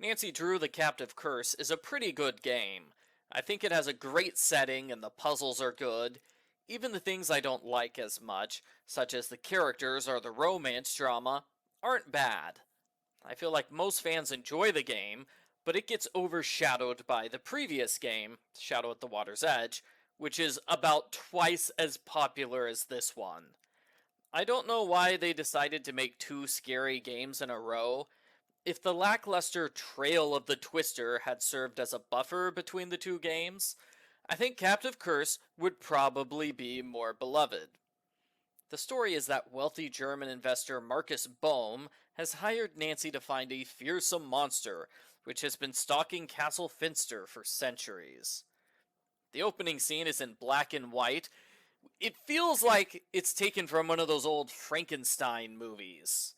Nancy Drew the Captive Curse is a pretty good game. I think it has a great setting and the puzzles are good. Even the things I don't like as much, such as the characters or the romance drama, aren't bad. I feel like most fans enjoy the game, but it gets overshadowed by the previous game, Shadow at the Water's Edge, which is about twice as popular as this one. I don't know why they decided to make two scary games in a row. If the lackluster Trail of the Twister had served as a buffer between the two games, I think Captive Curse would probably be more beloved. The story is that wealthy German investor Marcus Bohm has hired Nancy to find a fearsome monster which has been stalking Castle Finster for centuries. The opening scene is in black and white. It feels like it's taken from one of those old Frankenstein movies.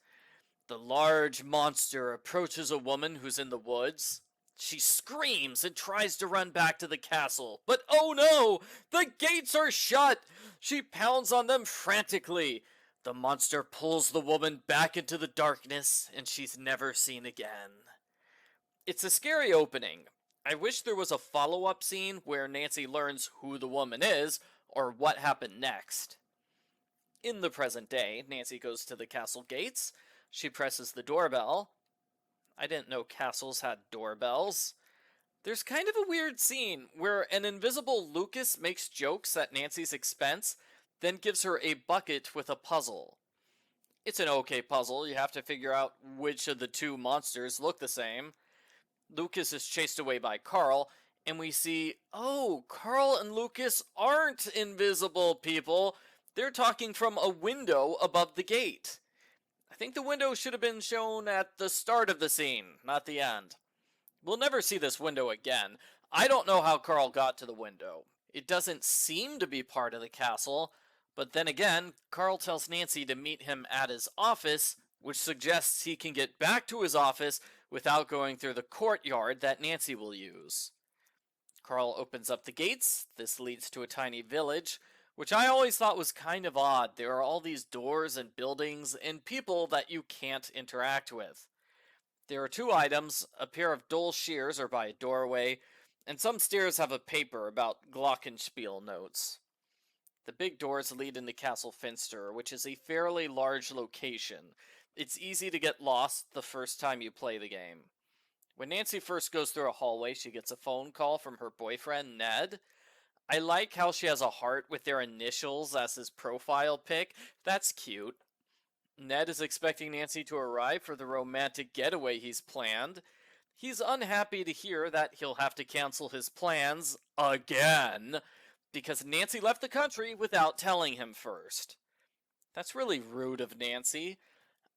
The large monster approaches a woman who's in the woods. She screams and tries to run back to the castle, but oh no! The gates are shut! She pounds on them frantically. The monster pulls the woman back into the darkness, and she's never seen again. It's a scary opening. I wish there was a follow-up scene where Nancy learns who the woman is, or what happened next. In the present day, Nancy goes to the castle gates. She presses the doorbell. I didn't know castles had doorbells. There's kind of a weird scene where an invisible Lucas makes jokes at Nancy's expense, then gives her a bucket with a puzzle. It's an okay puzzle. You have to figure out which of the two monsters look the same. Lucas is chased away by Carl, and we see, oh, Carl and Lucas aren't invisible people. They're talking from a window above the gate. I think the window should have been shown at the start of the scene, not the end. We'll never see this window again. I don't know how Carl got to the window. It doesn't seem to be part of the castle, but then again, Carl tells Nancy to meet him at his office, which suggests he can get back to his office without going through the courtyard that Nancy will use. Carl opens up the gates. This leads to a tiny village, which I always thought was kind of odd. There are all these doors and buildings and people that you can't interact with. There are two items. A pair of dull shears are by a doorway, and some stairs have a paper about glockenspiel notes. The big doors lead into Castle Finster, which is a fairly large location. It's easy to get lost the first time you play the game. When Nancy first goes through a hallway, she gets a phone call from her boyfriend, Ned. I like how she has a heart with their initials as his profile pic. That's cute. Ned is expecting Nancy to arrive for the romantic getaway he's planned. He's unhappy to hear that he'll have to cancel his plans again because Nancy left the country without telling him first. That's really rude of Nancy.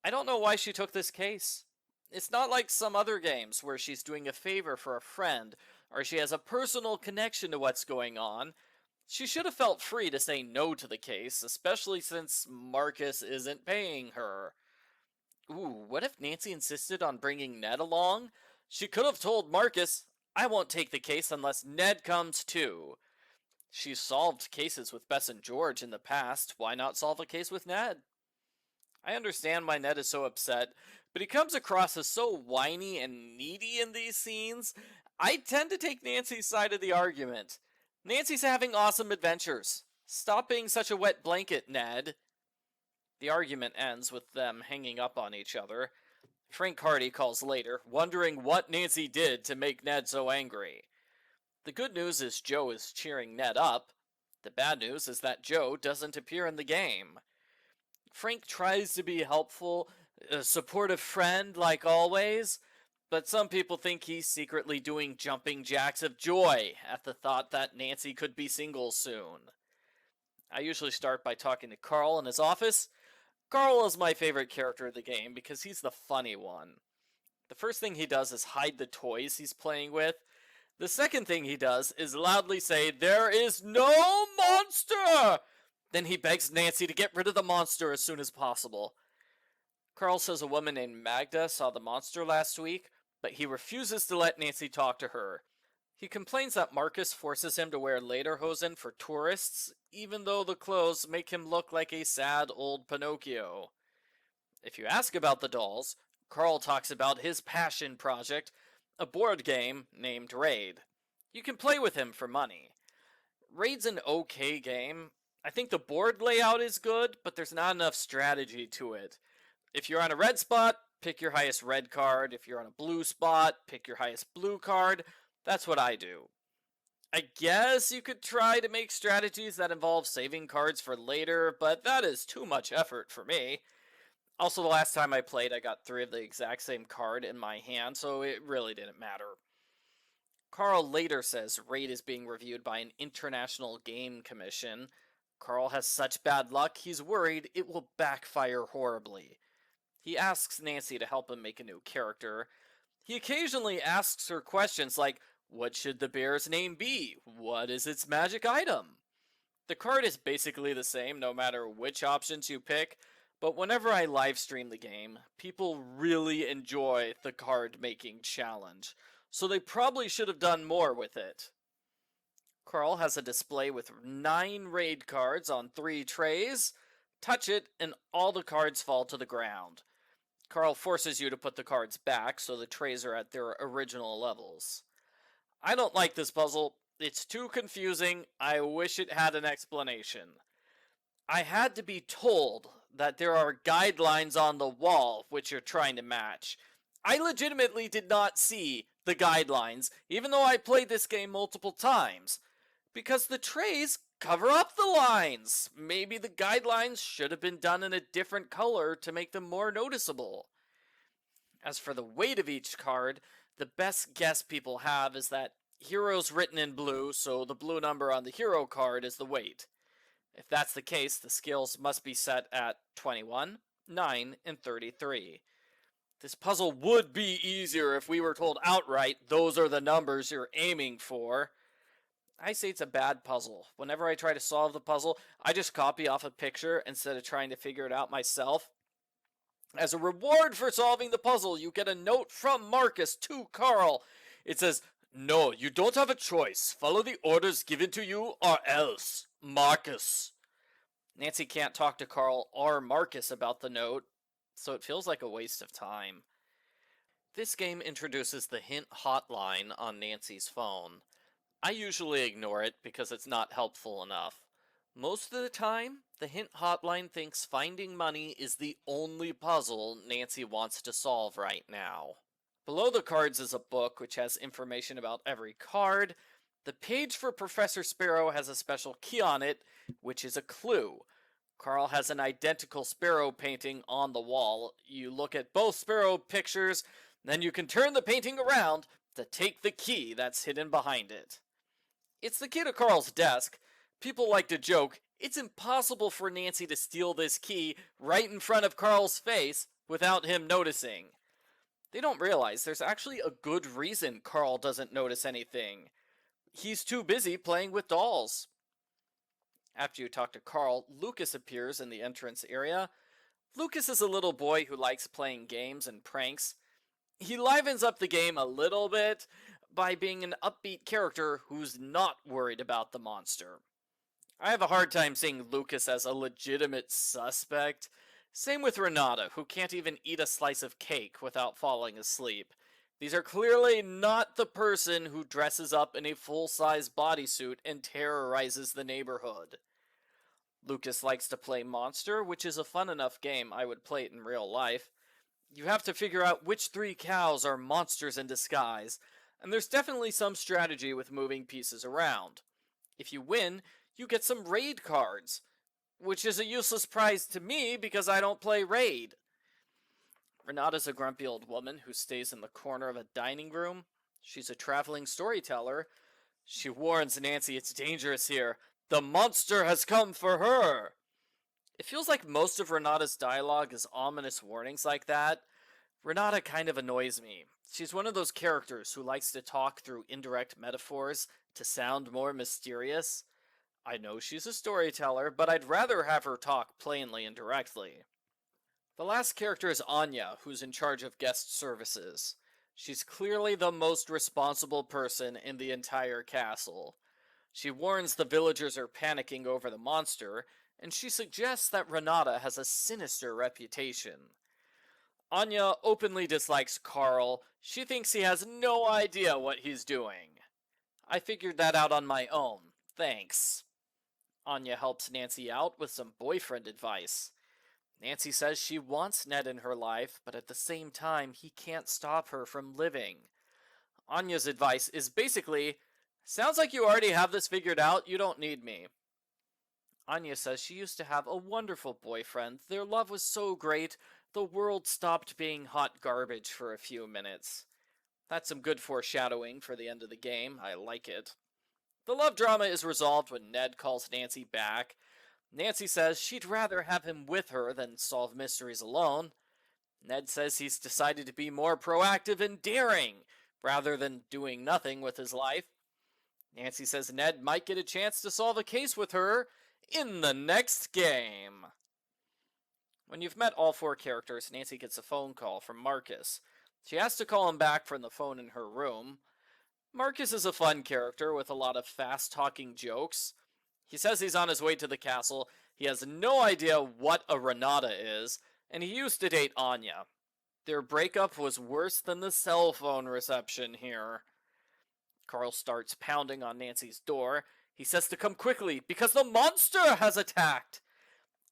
I don't know why she took this case. It's not like some other games where she's doing a favor for a friend or she has a personal connection to what's going on. She should have felt free to say no to the case, especially since Marcus isn't paying her. Ooh, what if Nancy insisted on bringing Ned along? She could have told Marcus, I won't take the case unless Ned comes too. She's solved cases with Bess and George in the past. Why not solve a case with Ned? I understand why Ned is so upset, but he comes across as so whiny and needy in these scenes. I tend to take Nancy's side of the argument. Nancy's having awesome adventures. Stop being such a wet blanket, Ned. The argument ends with them hanging up on each other. Frank Hardy calls later, wondering what Nancy did to make Ned so angry. The good news is Joe is cheering Ned up. The bad news is that Joe doesn't appear in the game. Frank tries to be helpful, a supportive friend like always, but some people think he's secretly doing jumping jacks of joy at the thought that Nancy could be single soon. I usually start by talking to Carl in his office. Carl is my favorite character of the game because he's the funny one. The first thing he does is hide the toys he's playing with. The second thing he does is loudly say, "There is no monster!" Then he begs Nancy to get rid of the monster as soon as possible. Carl says a woman named Magda saw the monster last week, but he refuses to let Nancy talk to her. He complains that Marcus forces him to wear lederhosen for tourists, even though the clothes make him look like a sad old Pinocchio. If you ask about the dolls, Carl talks about his passion project, a board game named Raid. You can play with him for money. Raid's an okay game. I think the board layout is good, but there's not enough strategy to it. If you're on a red spot, pick your highest red card. If you're on a blue spot, pick your highest blue card. That's what I do. I guess you could try to make strategies that involve saving cards for later, but that is too much effort for me. Also, the last time I played, I got 3 of the exact same card in my hand, so it really didn't matter. Carl later says Raid is being reviewed by an international game commission. Carl has such bad luck, he's worried it will backfire horribly. He asks Nancy to help him make a new character. He occasionally asks her questions like, what should the bear's name be? What is its magic item? The card is basically the same no matter which options you pick, but whenever I live stream the game, people really enjoy the card making challenge, so they probably should have done more with it. Carl has a display with 9 raid cards on 3 trays. Touch it, and all the cards fall to the ground. Carl forces you to put the cards back so the trays are at their original levels. I don't like this puzzle. It's too confusing. I wish it had an explanation. I had to be told that there are guidelines on the wall which you're trying to match. I legitimately did not see the guidelines, even though I played this game multiple times, because the trays cover up the lines. Maybe the guidelines should have been done in a different color to make them more noticeable. As for the weight of each card, the best guess people have is that hero's written in blue, so the blue number on the hero card is the weight. If that's the case, the skills must be set at 21, 9, and 33. This puzzle would be easier if we were told outright those are the numbers you're aiming for. I say it's a bad puzzle. Whenever I try to solve the puzzle, I just copy off a picture instead of trying to figure it out myself. As a reward for solving the puzzle, you get a note from Marcus to Carl. It says, "No, you don't have a choice. Follow the orders given to you or else. Marcus." Nancy can't talk to Carl or Marcus about the note, so it feels like a waste of time. This game introduces the hint hotline on Nancy's phone. I usually ignore it because it's not helpful enough. Most of the time, the hint hotline thinks finding money is the only puzzle Nancy wants to solve right now. Below the cards is a book which has information about every card. The page for Professor Sparrow has a special key on it, which is a clue. Carl has an identical Sparrow painting on the wall. You look at both Sparrow pictures, then you can turn the painting around to take the key that's hidden behind it. It's the key to Carl's desk. People like to joke, it's impossible for Nancy to steal this key right in front of Carl's face without him noticing. They don't realize there's actually a good reason Carl doesn't notice anything. He's too busy playing with dolls. After you talk to Carl, Lucas appears in the entrance area. Lucas is a little boy who likes playing games and pranks. He livens up the game a little bit by being an upbeat character who's not worried about the monster. I have a hard time seeing Lucas as a legitimate suspect. Same with Renate, who can't even eat a slice of cake without falling asleep. These are clearly not the person who dresses up in a full-size bodysuit and terrorizes the neighborhood. Lucas likes to play Monster, which is a fun enough game I would play it in real life. You have to figure out which 3 cows are monsters in disguise, and there's definitely some strategy with moving pieces around. If you win, you get some raid cards, which is a useless prize to me because I don't play raid. Renate's a grumpy old woman who stays in the corner of a dining room. She's a traveling storyteller. She warns Nancy it's dangerous here. The monster has come for her. It feels like most of Renate's dialogue is ominous warnings like that. Renate kind of annoys me. She's one of those characters who likes to talk through indirect metaphors to sound more mysterious. I know she's a storyteller, but I'd rather have her talk plainly and directly. The last character is Anya, who's in charge of guest services. She's clearly the most responsible person in the entire castle. She warns the villagers are panicking over the monster, and she suggests that Renate has a sinister reputation. Anya openly dislikes Carl. She thinks he has no idea what he's doing. I figured that out on my own. Thanks. Anya helps Nancy out with some boyfriend advice. Nancy says she wants Ned in her life, but at the same time, he can't stop her from living. Anya's advice is basically, sounds like you already have this figured out, you don't need me. Anya says she used to have a wonderful boyfriend. Their love was so great, the world stopped being hot garbage for a few minutes. That's some good foreshadowing for the end of the game. I like it. The love drama is resolved when Ned calls Nancy back. Nancy says she'd rather have him with her than solve mysteries alone. Ned says he's decided to be more proactive and daring, rather than doing nothing with his life. Nancy says Ned might get a chance to solve a case with her in the next game. When you've met all four characters, Nancy gets a phone call from Marcus. She has to call him back from the phone in her room. Marcus is a fun character with a lot of fast-talking jokes. He says he's on his way to the castle. He has no idea what a Renata is, and he used to date Anya. Their breakup was worse than the cell phone reception here. Carl starts pounding on Nancy's door. He says to come quickly because the monster has attacked.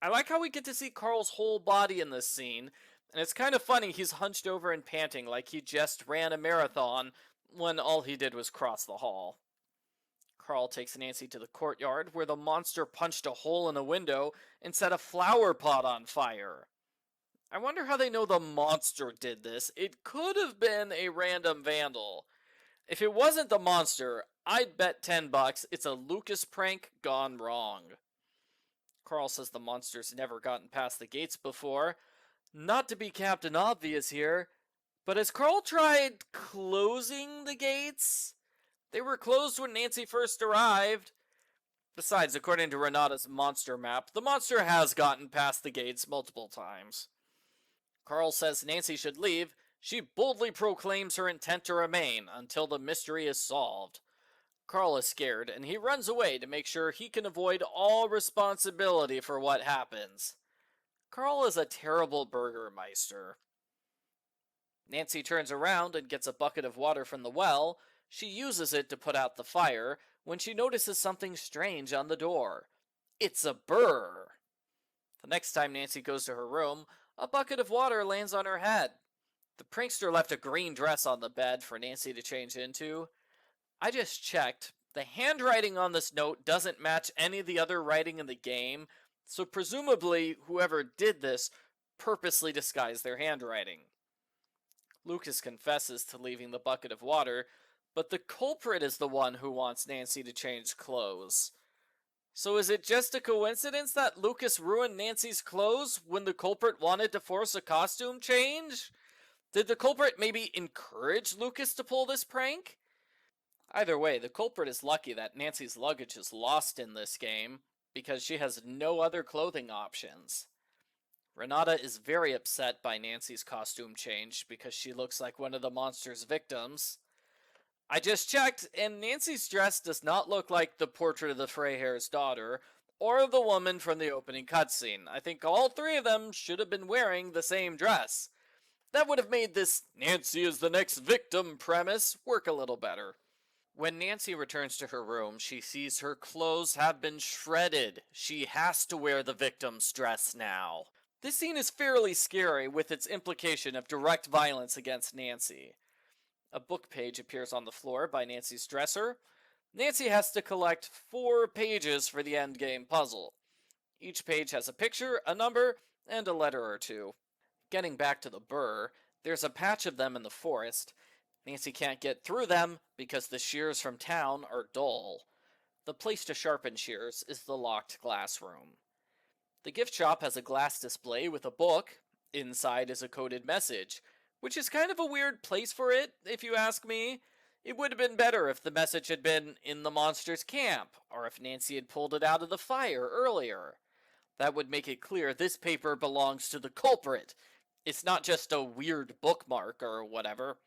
I like how we get to see Carl's whole body in this scene, and it's kind of funny he's hunched over and panting like he just ran a marathon when all he did was cross the hall. Carl takes Nancy to the courtyard where the monster punched a hole in a window and set a flower pot on fire. I wonder how they know the monster did this. It could have been a random vandal. If it wasn't the monster, I'd bet $10 it's a Lucas prank gone wrong. Carl says the monster's never gotten past the gates before. Not to be Captain Obvious here, but has Carl tried closing the gates? They were closed when Nancy first arrived. Besides, according to Renata's monster map, the monster has gotten past the gates multiple times. Carl says Nancy should leave. She boldly proclaims her intent to remain until the mystery is solved. Carl is scared, and he runs away to make sure he can avoid all responsibility for what happens. Carl is a terrible burgermeister. Nancy turns around and gets a bucket of water from the well. She uses it to put out the fire when she notices something strange on the door. It's a burr. The next time Nancy goes to her room, a bucket of water lands on her head. The prankster left a green dress on the bed for Nancy to change into. I just checked. The handwriting on this note doesn't match any of the other writing in the game, so presumably whoever did this purposely disguised their handwriting. Lucas confesses to leaving the bucket of water, but the culprit is the one who wants Nancy to change clothes. So is it just a coincidence that Lucas ruined Nancy's clothes when the culprit wanted to force a costume change? Did the culprit maybe encourage Lucas to pull this prank? Either way, the culprit is lucky that Nancy's luggage is lost in this game, because she has no other clothing options. Renata is very upset by Nancy's costume change because she looks like one of the monster's victims. I just checked, and Nancy's dress does not look like the portrait of the Freyhair's daughter, or the woman from the opening cutscene. I think all three of them should have been wearing the same dress. That would have made this Nancy is the next victim premise work a little better. When Nancy returns to her room, she sees her clothes have been shredded. She has to wear the victim's dress now. This scene is fairly scary with its implication of direct violence against Nancy. A book page appears on the floor by Nancy's dresser. Nancy has to collect 4 pages for the endgame puzzle. Each page has a picture, a number, and a letter or two. Getting back to the burr, there's a patch of them in the forest. Nancy can't get through them because the shears from town are dull. The place to sharpen shears is the locked glass room. The gift shop has a glass display with a book. Inside is a coded message, which is kind of a weird place for it, if you ask me. It would have been better if the message had been in the monster's camp, or if Nancy had pulled it out of the fire earlier. That would make it clear this paper belongs to the culprit. It's not just a weird bookmark or whatever.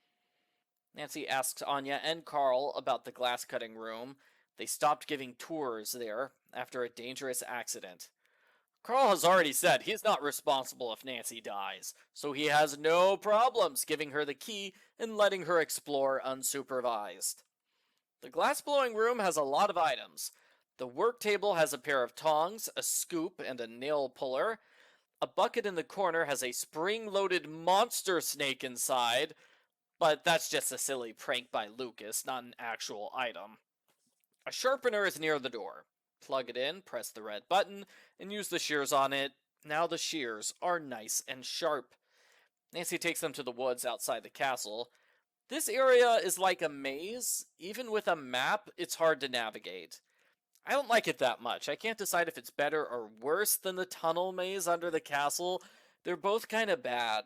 Nancy asks Anya and Carl about the glass-cutting room. They stopped giving tours there after a dangerous accident. Carl has already said he's not responsible if Nancy dies, so he has no problems giving her the key and letting her explore unsupervised. The glass-blowing room has a lot of items. The work table has a pair of tongs, a scoop, and a nail puller. A bucket in the corner has a spring-loaded monster snake inside, but that's just a silly prank by Lucas, not an actual item. A sharpener is near the door. Plug it in, press the red button, and use the shears on it. Now the shears are nice and sharp. Nancy takes them to the woods outside the castle. This area is like a maze. Even with a map, it's hard to navigate. I don't like it that much. I can't decide if it's better or worse than the tunnel maze under the castle. They're both kind of bad.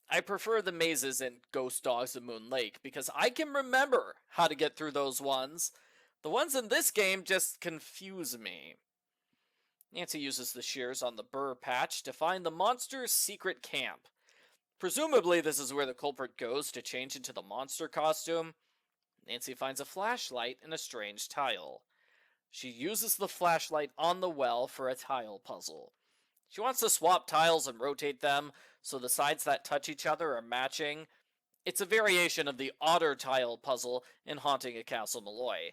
I prefer the mazes in Ghost Dogs of Moon Lake because I can remember how to get through those ones. The ones in this game just confuse me. Nancy uses the shears on the burr patch to find the monster's secret camp. Presumably this is where the culprit goes to change into the monster costume. Nancy finds a flashlight in a strange tile. She uses the flashlight on the well for a tile puzzle. She wants to swap tiles and rotate them so the sides that touch each other are matching. It's a variation of the otter tile puzzle in Haunting a Castle Malloy.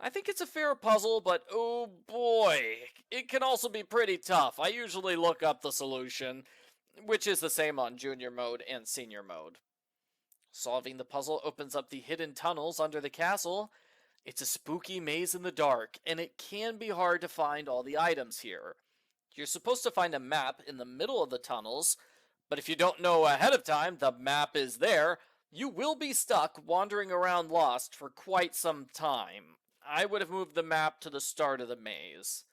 I think it's a fair puzzle, but oh boy, it can also be pretty tough. I usually look up the solution, which is the same on Junior Mode and Senior Mode. Solving the puzzle opens up the hidden tunnels under the castle. It's a spooky maze in the dark, and it can be hard to find all the items here. You're supposed to find a map in the middle of the tunnels, but if you don't know ahead of time the map is there, you will be stuck wandering around lost for quite some time. I would have moved the map to the start of the maze.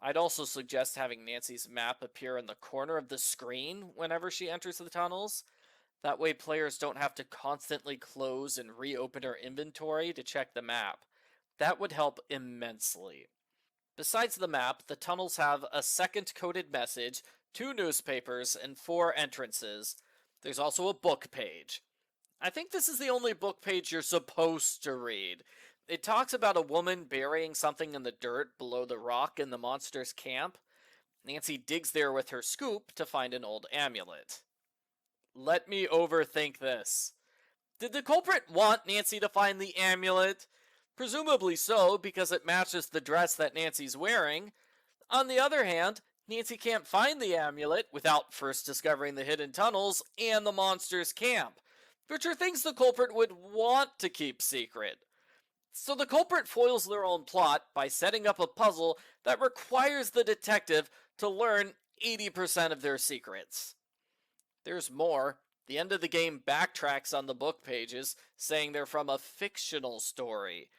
I'd also suggest having Nancy's map appear in the corner of the screen whenever she enters the tunnels. That way players don't have to constantly close and reopen her inventory to check the map. That would help immensely. Besides the map, the tunnels have a second coded message, 2 newspapers, and 4 entrances. There's also a book page. I think this is the only book page you're supposed to read. It talks about a woman burying something in the dirt below the rock in the monster's camp. Nancy digs there with her scoop to find an old amulet. Let me overthink this. Did the culprit want Nancy to find the amulet? Presumably so, because it matches the dress that Nancy's wearing. On the other hand, Nancy can't find the amulet without first discovering the hidden tunnels and the monster's camp, which are things the culprit would want to keep secret. So the culprit foils their own plot by setting up a puzzle that requires the detective to learn 80% of their secrets. There's more. The end of the game backtracks on the book pages, saying they're from a fictional story.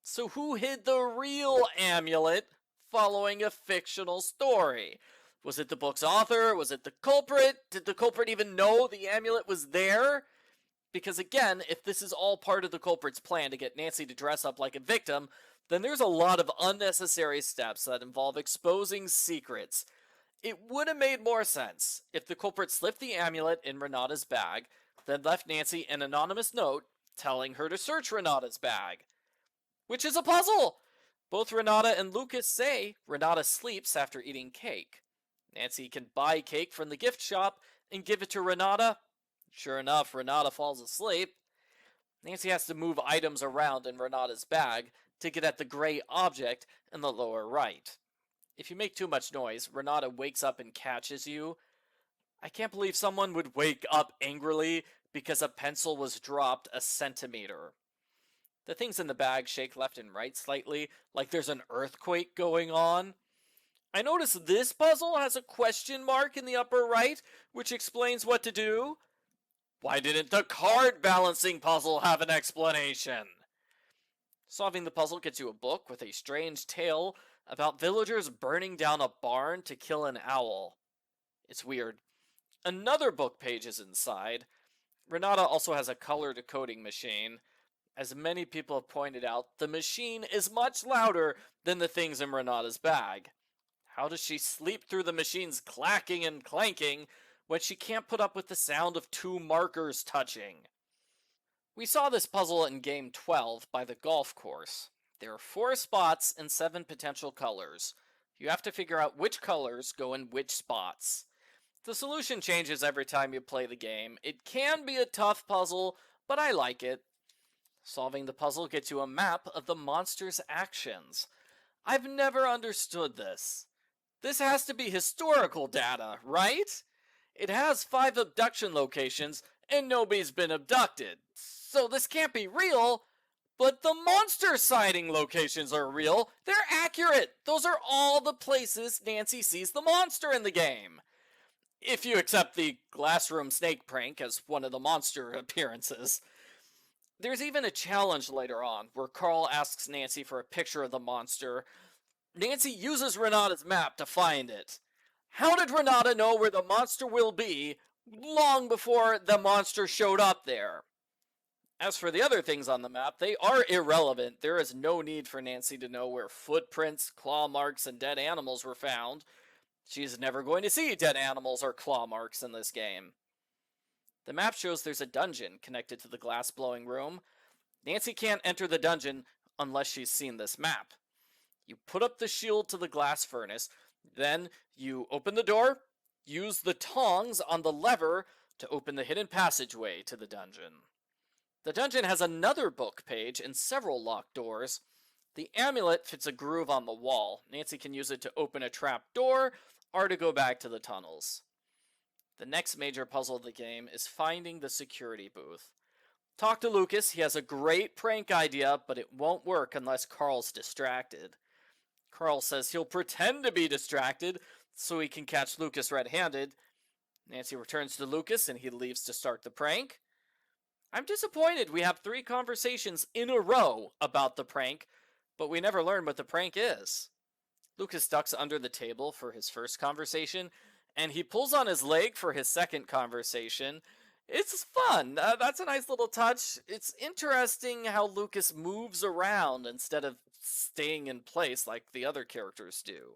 So who hid the real amulet following a fictional story? Was it the book's author? Was it the culprit? Did the culprit even know the amulet was there? Because again, if this is all part of the culprit's plan to get Nancy to dress up like a victim, then there's a lot of unnecessary steps that involve exposing secrets. It would have made more sense if the culprit slipped the amulet in Renata's bag, then left Nancy an anonymous note telling her to search Renata's bag. Which is a puzzle! Both Renata and Lucas say Renata sleeps after eating cake. Nancy can buy cake from the gift shop and give it to Renata. Sure enough, Renata falls asleep. Nancy has to move items around in Renata's bag to get at the gray object in the lower right. If you make too much noise, Renata wakes up and catches you. I can't believe someone would wake up angrily because a pencil was dropped a centimeter. The things in the bag shake left and right slightly, like there's an earthquake going on. I notice this puzzle has a question mark in the upper right, which explains what to do. Why didn't the card balancing puzzle have an explanation? Solving the puzzle gets you a book with a strange tale about villagers burning down a barn to kill an owl. It's weird. Another book page is inside. Renata also has a color decoding machine. As many people have pointed out, the machine is much louder than the things in Renata's bag. How does she sleep through the machine's clacking and clanking when she can't put up with the sound of 2 markers touching? We saw this puzzle in Game 12 by the golf course. There are 4 spots and 7 potential colors. You have to figure out which colors go in which spots. The solution changes every time you play the game. It can be a tough puzzle, but I like it. Solving the puzzle gets you a map of the monster's actions. I've never understood this. This has to be historical data, right? It has 5 abduction locations, and nobody's been abducted. So this can't be real, but the monster sighting locations are real. They're accurate. Those are all the places Nancy sees the monster in the game. If you accept the glassroom snake prank as one of the monster appearances. There's even a challenge later on where Carl asks Nancy for a picture of the monster. Nancy uses Renate's map to find it. How did Renate know where the monster will be long before the monster showed up there? As for the other things on the map, they are irrelevant. There is no need for Nancy to know where footprints, claw marks, and dead animals were found. She's never going to see dead animals or claw marks in this game. The map shows there's a dungeon connected to the glass-blowing room. Nancy can't enter the dungeon unless she's seen this map. You put up the shield to the glass furnace, then you open the door, use the tongs on the lever to open the hidden passageway to the dungeon. The dungeon has another book page and several locked doors. The amulet fits a groove on the wall. Nancy can use it to open a trap door or to go back to the tunnels. The next major puzzle of the game is finding the security booth. Talk to Lucas, he has a great prank idea, but it won't work unless Carl's distracted. Carl says he'll pretend to be distracted so he can catch Lucas red-handed. Nancy returns to Lucas and he leaves to start the prank. I'm disappointed we have 3 conversations in a row about the prank, but we never learn what the prank is. Lucas ducks under the table for his first conversation, and he pulls on his leg for his second conversation. It's fun. That's a nice little touch. It's interesting how Lucas moves around instead of staying in place like the other characters do.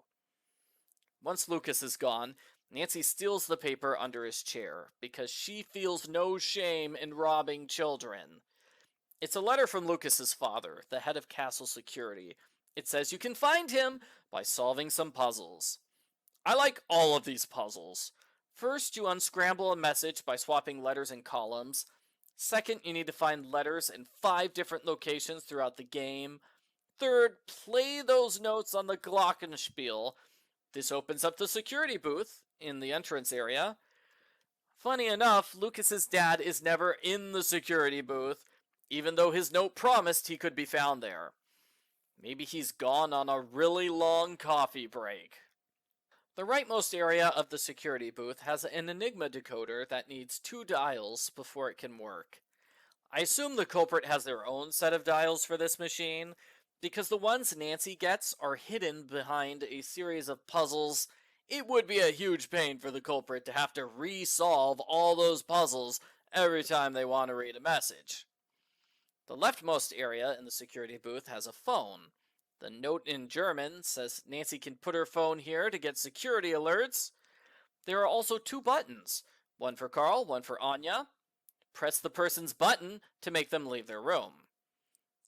Once Lucas is gone, Nancy steals the paper under his chair because she feels no shame in robbing children. It's a letter from Lucas's father, the head of castle security. It says you can find him by solving some puzzles. I like all of these puzzles. First, you unscramble a message by swapping letters and columns. Second, you need to find letters in 5 different locations throughout the game. Third, play those notes on the glockenspiel. This opens up the security booth in the entrance area. Funny enough, Lucas's dad is never in the security booth, even though his note promised he could be found there. Maybe he's gone on a really long coffee break. The rightmost area of the security booth has an Enigma decoder that needs 2 dials before it can work. I assume the culprit has their own set of dials for this machine, because the ones Nancy gets are hidden behind a series of puzzles. It would be a huge pain for the culprit to have to resolve all those puzzles every time they want to read a message. The leftmost area in the security booth has a phone. The note in German says Nancy can put her phone here to get security alerts. There are also 2 buttons, one for Carl, one for Anya. Press the person's button to make them leave their room.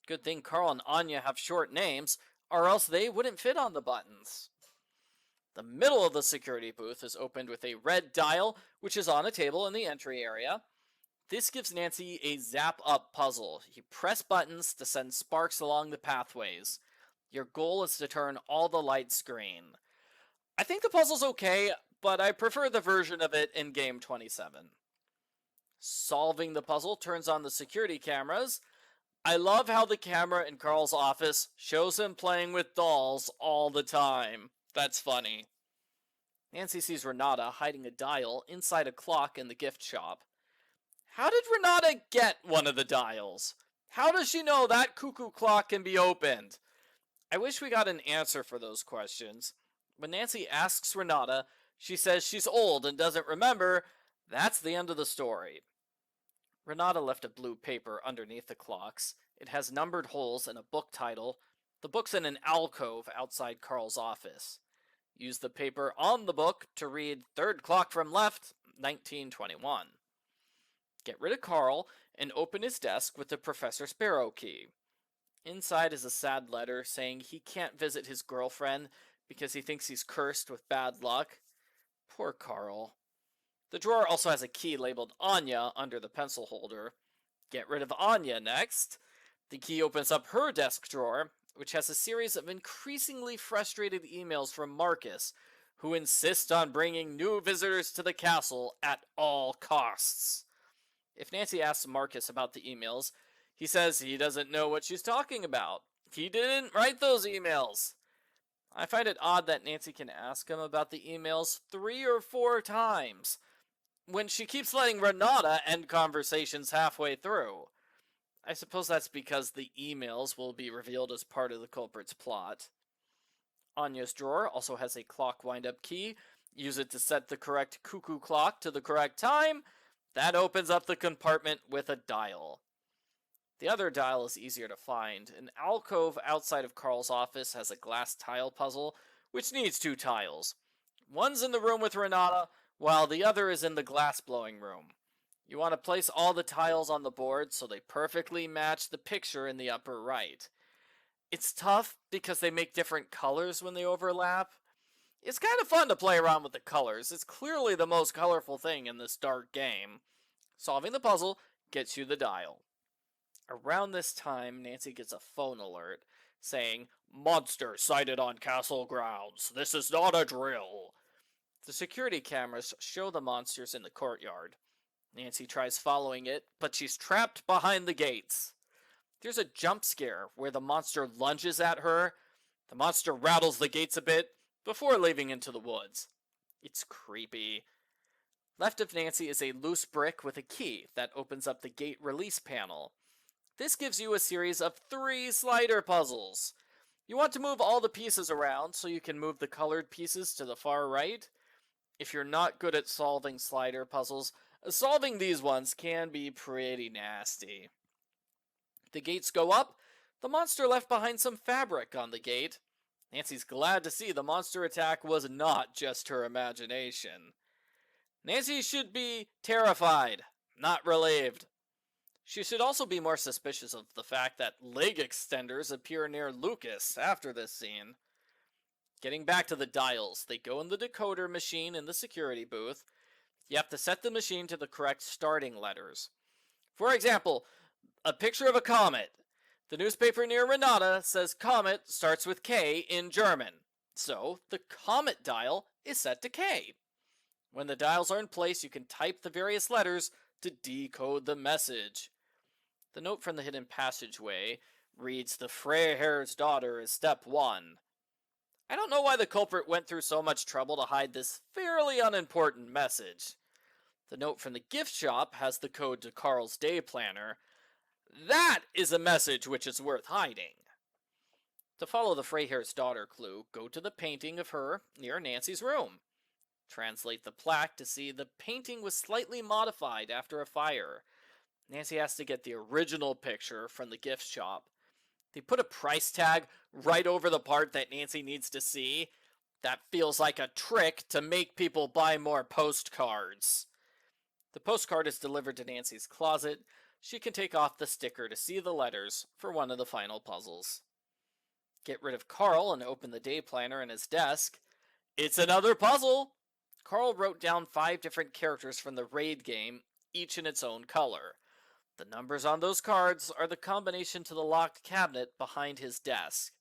Good thing Carl and Anya have short names, or else they wouldn't fit on the buttons. The middle of the security booth is opened with a red dial, which is on a table in the entry area. This gives Nancy a zap-up puzzle. You press buttons to send sparks along the pathways. Your goal is to turn all the lights green. I think the puzzle's okay, but I prefer the version of it in Game 27. Solving the puzzle turns on the security cameras. I love how the camera in Carl's office shows him playing with dolls all the time. That's funny. Nancy sees Renate hiding a dial inside a clock in the gift shop. How did Renate get one of the dials? How does she know that cuckoo clock can be opened? I wish we got an answer for those questions. When Nancy asks Renate, she says she's old and doesn't remember. That's the end of the story. Renate left a blue paper underneath the clocks. It has numbered holes and a book title. The book's in an alcove outside Carl's office. Use the paper on the book to read third clock from left, 1921. Get rid of Carl and open his desk with the Professor Sparrow key. Inside is a sad letter saying he can't visit his girlfriend because he thinks he's cursed with bad luck. Poor Carl. The drawer also has a key labeled Anya under the pencil holder. Get rid of Anya next. The key opens up her desk drawer, which has a series of increasingly frustrated emails from Marcus, who insists on bringing new visitors to the castle at all costs. If Nancy asks Marcus about the emails, he says he doesn't know what she's talking about. He didn't write those emails. I find it odd that Nancy can ask him about the emails 3 or 4 times, when she keeps letting Renate end conversations halfway through. I suppose that's because the emails will be revealed as part of the culprit's plot. Anya's drawer also has a clock wind-up key. Use it to set the correct cuckoo clock to the correct time. That opens up the compartment with a dial. The other dial is easier to find. An alcove outside of Carl's office has a glass tile puzzle, which needs 2 tiles. One's in the room with Renate, while the other is in the glass-blowing room. You want to place all the tiles on the board so they perfectly match the picture in the upper right. It's tough because they make different colors when they overlap. It's kind of fun to play around with the colors. It's clearly the most colorful thing in this dark game. Solving the puzzle gets you the dial. Around this time, Nancy gets a phone alert saying, "Monster sighted on castle grounds. This is not a drill." The security cameras show the monsters in the courtyard. Nancy tries following it, but she's trapped behind the gates. There's a jump scare where the monster lunges at her. The monster rattles the gates a bit before leaving into the woods. It's creepy. Left of Nancy is a loose brick with a key that opens up the gate release panel. This gives you a series of 3 slider puzzles. You want to move all the pieces around so you can move the colored pieces to the far right. If you're not good at solving slider puzzles, solving these ones can be pretty nasty. The gates go up. The monster left behind some fabric on the gate. Nancy's glad to see the monster attack was not just her imagination. Nancy should be terrified, not relieved. She should also be more suspicious of the fact that leg extenders appear near Lucas after this scene. Getting back to the dials, they go in the decoder machine in the security booth. You have to set the machine to the correct starting letters. For example, a picture of a comet. The newspaper near Renate says comet starts with K in German, so the comet dial is set to K. When the dials are in place, you can type the various letters to decode the message. The note from the hidden passageway reads, "The Freiherr's daughter is step 1. I don't know why the culprit went through so much trouble to hide this fairly unimportant message. The note from the gift shop has the code to Carl's day planner. That is a message which is worth hiding. To follow the Freiherr's daughter clue, go to the painting of her near Nancy's room. Translate the plaque to see the painting was slightly modified after a fire. Nancy has to get the original picture from the gift shop. They put a price tag right over the part that Nancy needs to see. That feels like a trick to make people buy more postcards. The postcard is delivered to Nancy's closet. She can take off the sticker to see the letters for one of the final puzzles. Get rid of Carl and open the day planner in his desk. It's another puzzle! Carl wrote down 5 different characters from the raid game, each in its own color. The numbers on those cards are the combination to the locked cabinet behind his desk.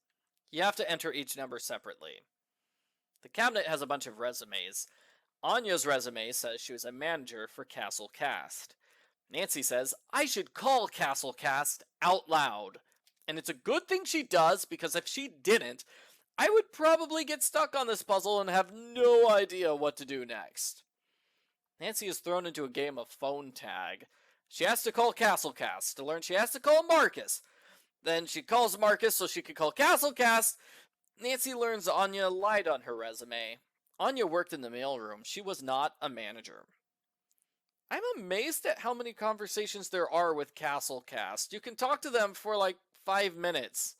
You have to enter each number separately. The cabinet has a bunch of resumes. Anya's resume says she was a manager for Castle Cast. Nancy says, I should call Castle Cast out loud. And it's a good thing she does, because if she didn't, I would probably get stuck on this puzzle and have no idea what to do next. Nancy is thrown into a game of phone tag. She has to call Castlecast to learn she has to call Marcus. Then she calls Marcus so she can call Castlecast. Nancy learns Anya lied on her resume. Anya worked in the mailroom. She was not a manager. I'm amazed at how many conversations there are with Castlecast. You can talk to them for like 5 minutes.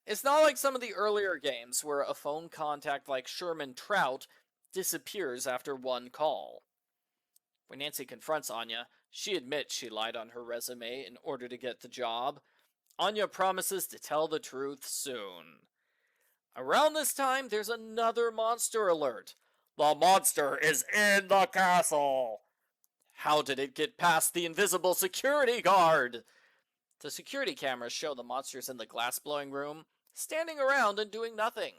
It's not like some of the earlier games where a phone contact like Sherman Trout disappears after one call. When Nancy confronts Anya, she admits she lied on her resume in order to get the job. Anya promises to tell the truth soon. Around this time, there's another monster alert. The monster is in the castle! How did it get past the invisible security guard? The security cameras show the monsters in the glass-blowing room, standing around and doing nothing.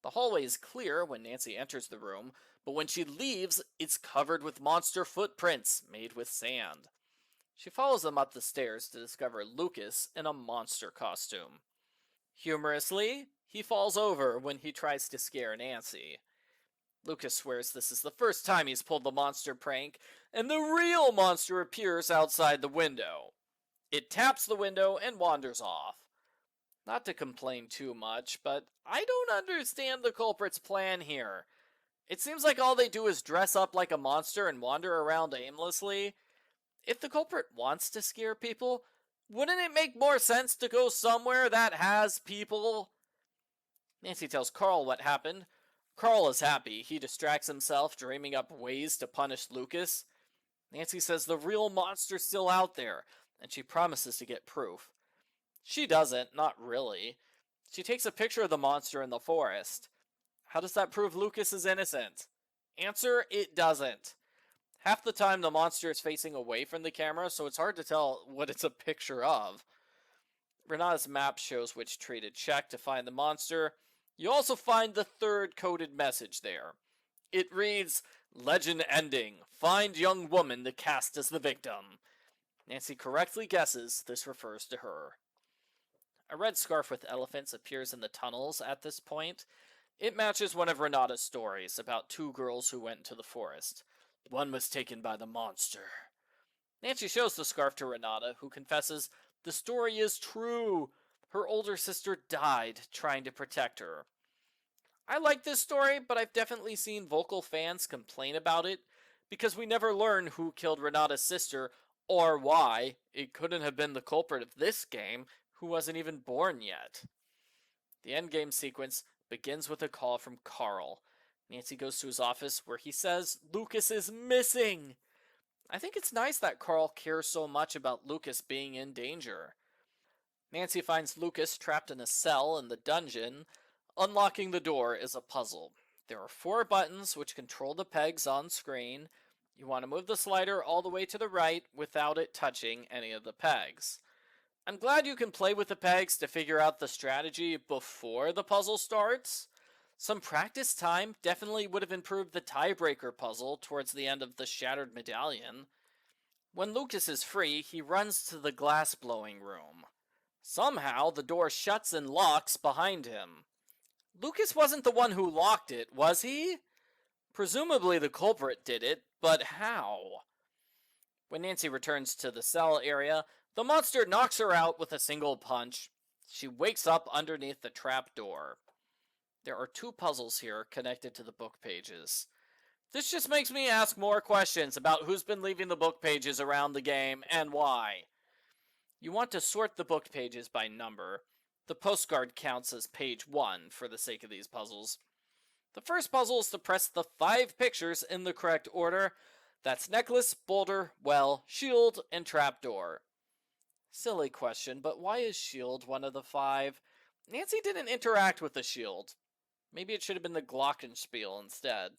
The hallway is clear when Nancy enters the room, but when she leaves, it's covered with monster footprints made with sand. She follows them up the stairs to discover Lucas in a monster costume. Humorously, he falls over when he tries to scare Nancy. Lucas swears this is the first time he's pulled the monster prank, and the real monster appears outside the window. It taps the window and wanders off. Not to complain too much, but I don't understand the culprit's plan here. It seems like all they do is dress up like a monster and wander around aimlessly. If the culprit wants to scare people, wouldn't it make more sense to go somewhere that has people? Nancy tells Carl what happened. Carl is happy. He distracts himself, dreaming up ways to punish Lucas. Nancy says the real monster's still out there, and she promises to get proof. She doesn't, not really. She takes a picture of the monster in the forest. How does that prove Lucas is innocent? Answer, it doesn't. Half the time the monster is facing away from the camera, so it's hard to tell what it's a picture of. Renate's map shows which tree to check to find the monster. You also find the third coded message there. It reads, "Legend ending. Find young woman to cast as the victim." Nancy correctly guesses this refers to her. A red scarf with elephants appears in the tunnels at this point. It matches one of Renate's stories about two girls who went into the forest. One was taken by the monster. Nancy shows the scarf to Renate, who confesses the story is true. Her older sister died trying to protect her. I like this story, but I've definitely seen vocal fans complain about it because we never learn who killed Renate's sister or why. It couldn't have been the culprit of this game, who wasn't even born yet. The endgame sequence begins with a call from Carl. Nancy goes to his office where he says Lucas is missing. I think it's nice that Carl cares so much about Lucas being in danger. Nancy finds Lucas trapped in a cell in the dungeon. Unlocking the door is a puzzle. There are 4 buttons which control the pegs on screen. You want to move the slider all the way to the right without it touching any of the pegs. I'm glad you can play with the pegs to figure out the strategy before the puzzle starts. Some practice time definitely would have improved the tiebreaker puzzle towards the end of the Shattered Medallion. When Lucas is free, he runs to the glass-blowing room. Somehow, the door shuts and locks behind him. Lucas wasn't the one who locked it, was he? Presumably the culprit did it, but how? When Nancy returns to the cell area, the monster knocks her out with a single punch. She wakes up underneath the trap door. There are 2 puzzles here connected to the book pages. This just makes me ask more questions about who's been leaving the book pages around the game and why. You want to sort the book pages by number. The postcard counts as page 1 for the sake of these puzzles. The first puzzle is to press the 5 pictures in the correct order. That's necklace, boulder, well, shield, and trapdoor. Silly question, but why is shield one of the 5? Nancy didn't interact with the shield. Maybe it should have been the glockenspiel instead.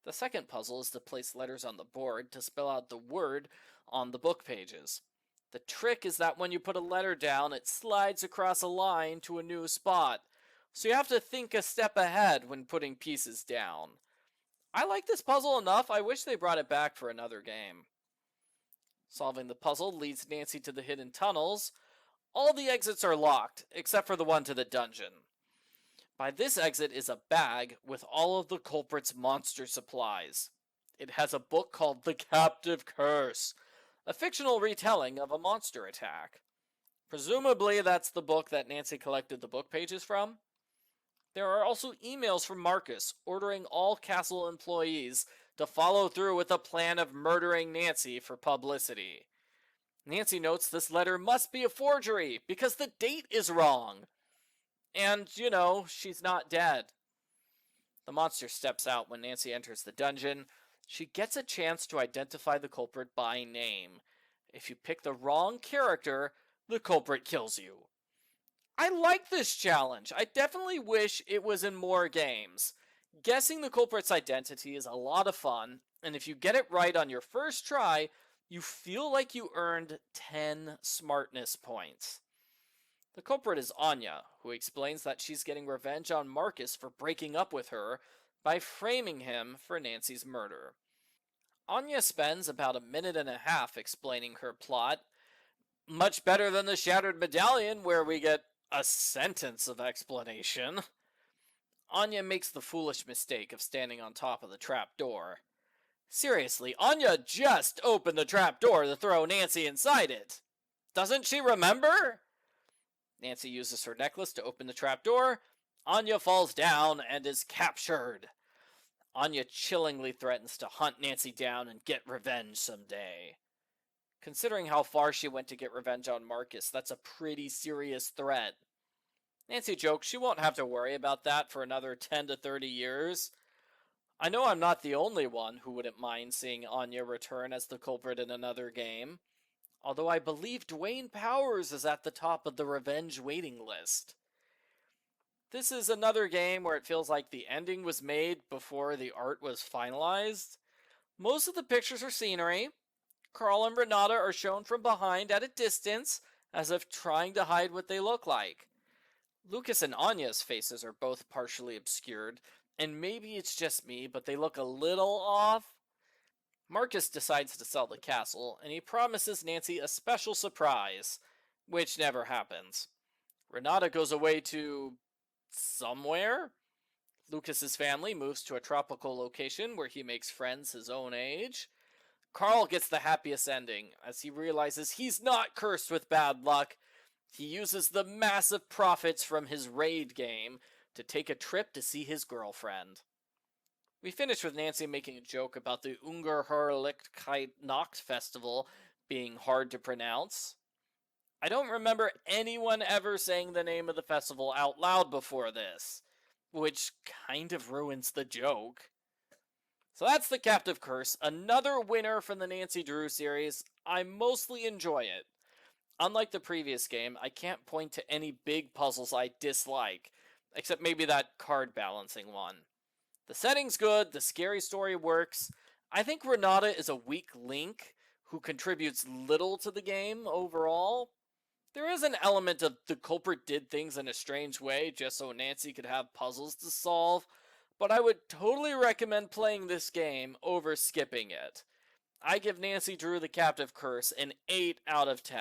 The second puzzle is to place letters on the board to spell out the word on the book pages. The trick is that when you put a letter down, it slides across a line to a new spot. So you have to think a step ahead when putting pieces down. I like this puzzle enough, I wish they brought it back for another game. Solving the puzzle leads Nancy to the hidden tunnels. All the exits are locked, except for the one to the dungeon. By this exit is a bag with all of the culprit's monster supplies. It has a book called The Captive Curse, a fictional retelling of a monster attack. Presumably that's the book that Nancy collected the book pages from. There are also emails from Marcus ordering all castle employees to follow through with a plan of murdering Nancy for publicity. Nancy notes this letter must be a forgery because the date is wrong. And, she's not dead. The monster steps out when Nancy enters the dungeon. She gets a chance to identify the culprit by name. If you pick the wrong character, the culprit kills you. I like this challenge. I definitely wish it was in more games. Guessing the culprit's identity is a lot of fun, and if you get it right on your first try, you feel like you earned 10 smartness points. The culprit is Anya, who explains that she's getting revenge on Marcus for breaking up with her by framing him for Nancy's murder. Anya spends about a minute and a half explaining her plot, much better than the Shattered Medallion, where we get a sentence of explanation. Anya makes the foolish mistake of standing on top of the trap door. Seriously, Anya just opened the trap door to throw Nancy inside it. Doesn't she remember? Nancy uses her necklace to open the trap door. Anya falls down and is captured. Anya chillingly threatens to hunt Nancy down and get revenge someday. Considering how far she went to get revenge on Marcus, that's a pretty serious threat. Nancy jokes she won't have to worry about that for another 10 to 30 years. I know I'm not the only one who wouldn't mind seeing Anya return as the culprit in another game, although I believe Dwayne Powers is at the top of the revenge waiting list. This is another game where it feels like the ending was made before the art was finalized. Most of the pictures are scenery. Carl and Renata are shown from behind at a distance, as if trying to hide what they look like. Lucas and Anya's faces are both partially obscured, and maybe it's just me, but they look a little off. Marcus decides to sell the castle, and he promises Nancy a special surprise, which never happens. Renata goes away to somewhere. Lucas's family moves to a tropical location where he makes friends his own age. Carl gets the happiest ending as he realizes he's not cursed with bad luck. He uses the massive profits from his raid game to take a trip to see his girlfriend. We finish with Nancy making a joke about the Ungerherrlichkeit Nacht festival being hard to pronounce. I don't remember anyone ever saying the name of the festival out loud before this, which kind of ruins the joke. So that's the Captive Curse, another winner from the Nancy Drew series. I mostly enjoy it. Unlike the previous game, I can't point to any big puzzles I dislike, except maybe that card balancing one. The setting's good, the scary story works. I think Renata is a weak link who contributes little to the game overall. There is an element of the culprit did things in a strange way just so Nancy could have puzzles to solve, but I would totally recommend playing this game over skipping it. I give Nancy Drew the Captive Curse an 8 out of 10.